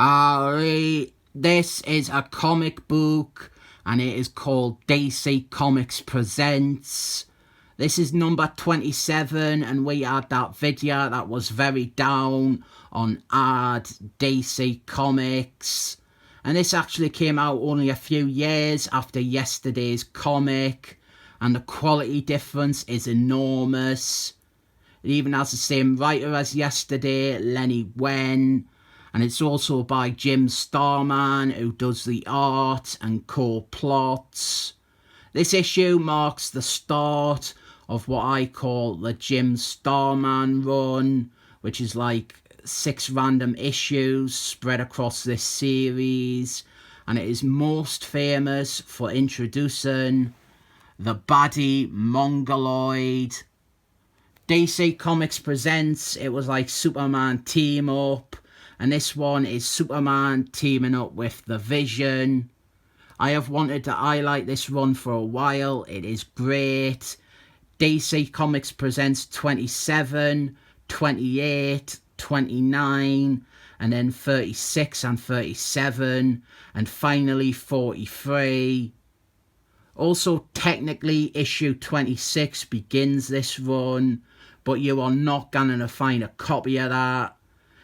This is a comic book and it is called DC Comics Presents. This is number 27 and we had that video that was very down on DC Comics. And this actually came out only a few years after yesterday's comic, and the quality difference is enormous. It even has the same writer as yesterday, Wein, and it's also by Jim Starlin, who does the art and co-plots. This issue marks the start of what I call the Jim Starlin run, which is like 6 random issues spread across this series, and it is most famous for introducing the baddie Mongoloid. DC Comics Presents, it was like Superman team up, and this one is Superman teaming up with the Vision. I have wanted to highlight this run for a while. It is great. DC Comics Presents 27, 28, 29, and then 36 and 37, and finally 43. Also, technically, issue 26 begins this run, but you are not going to find a copy of that.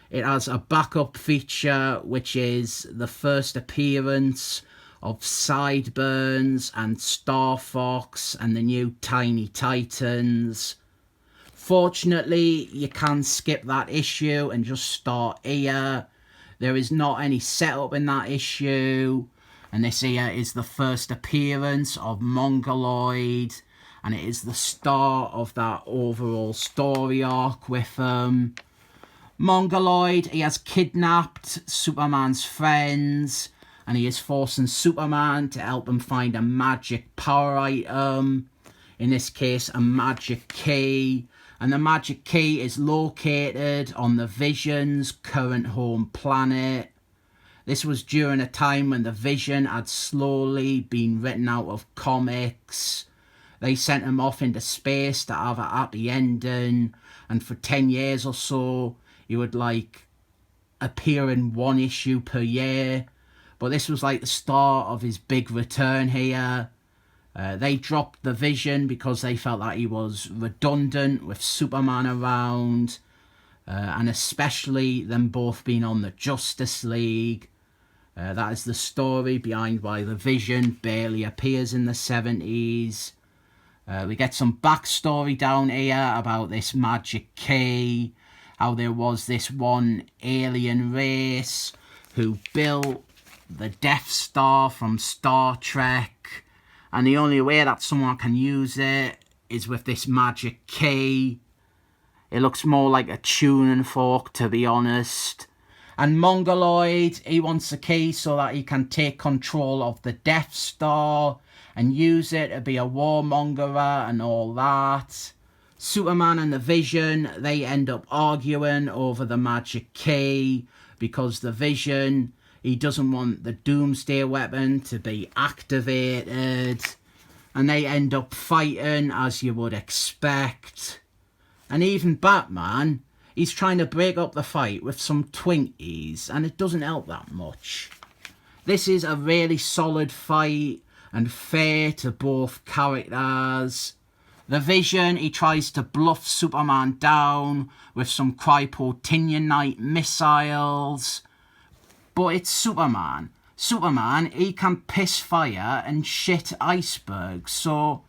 It has a backup feature, which is the first appearance of Sideburns and Star Fox and the new Tiny Titans. Fortunately, you can skip that issue and just start here. There is not any setup in that issue. And this here is the first appearance of Mongoloid. And it is the start of that overall story arc with Mongoloid. He has kidnapped Superman's friends. And he is forcing Superman to help him find a magic power item. In this case, a magic key. And the magic key is located on the Vision's current home planet. This was during a time when the Vision had slowly been written out of comics. They sent him off into space to have a happy ending. And for 10 years or so, he would appear in 1 issue per year. But this was like the start of his big return here. They dropped the Vision because they felt that he was redundant with Superman around. And especially them both being on the Justice League. That is the story behind why the Vision barely appears in the 70s. We get some backstory down here about this magic key. How there was this one alien race who built the Death Star from Star Trek. And the only way that someone can use it is with this magic key. It looks more like a tuning fork, to be honest. And Mongoloid, he wants the key so that he can take control of the Death Star and use it to be a warmonger and all that. Superman and the Vision, they end up arguing over the magic key because the Vision, he doesn't want the Doomsday weapon to be activated. And they end up fighting, as you would expect. And even Batman, he's trying to break up the fight with some Twinkies, and it doesn't help that much. This is a really solid fight and fair to both characters. The Vision, he tries to bluff Superman down with some cryptonianite missiles. But it's Superman. Superman, he can piss fire and shit icebergs, so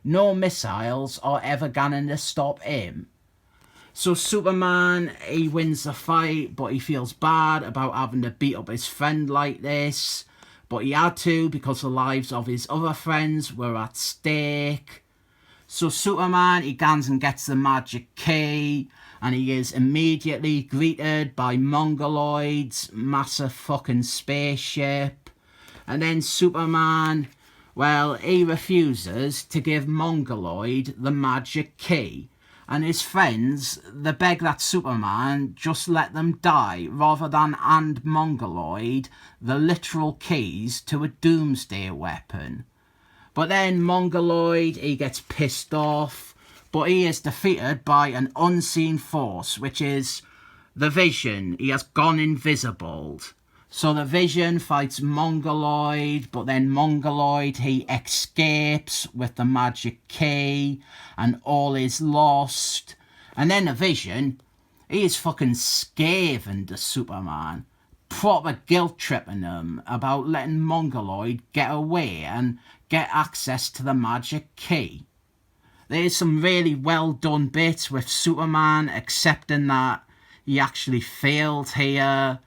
no missiles are ever going to stop him. So Superman, he wins the fight, but he feels bad about having to beat up his friend like this. But he had to because the lives of his other friends were at stake. So Superman, he goes and gets the magic key, and he is immediately greeted by Mongoloid's massive fucking spaceship. And then Superman, well, he refuses to give Mongoloid the magic key. And his friends, they beg that Superman just let them die rather than hand Mongoloid the literal keys to a doomsday weapon. But then Mongoloid, he gets pissed off, but he is defeated by an unseen force, which is the Vision. He has gone invisible. So the Vision fights Mongoloid, but then Mongoloid, he escapes with the magic key and all is lost. And then the Vision, he is fucking scathing to Superman, proper guilt tripping him about letting Mongoloid get away and get access to the magic key. There's some really well done bits with Superman accepting that he actually failed here.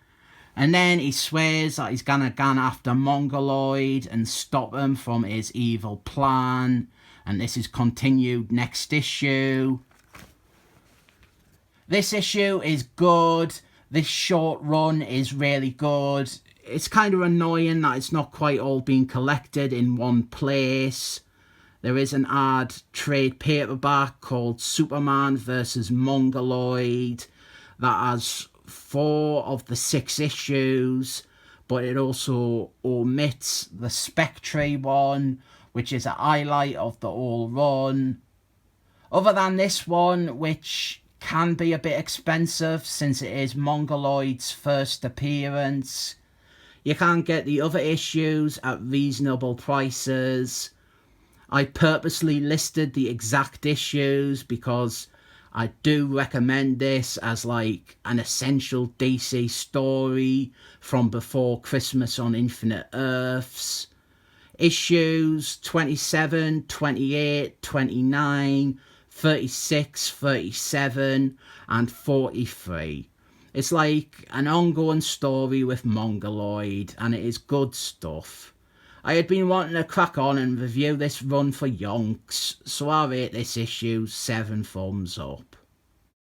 And then he swears that he's gonna go after Mongoloid and stop him from his evil plan. And this is continued next issue. This issue is good. This short run is really good. It's kind of annoying that it's not quite all being collected in one place. There is an odd trade paperback called Superman vs. Mongoloid that has 4 of the 6 issues, but it also omits the Spectre one, which is a highlight of the whole run. Other than this one, which can be a bit expensive since it is Mongoloid's first appearance, you can get the other issues at reasonable prices. I purposely listed the exact issues because I do recommend this as like an essential DC story from before Christmas on Infinite Earths. Issues 27, 28, 29, 36, 37 and 43. It's like an ongoing story with Mongoloid and it is good stuff. I had been wanting to crack on and review this run for yonks, so I rate this issue 7 thumbs up.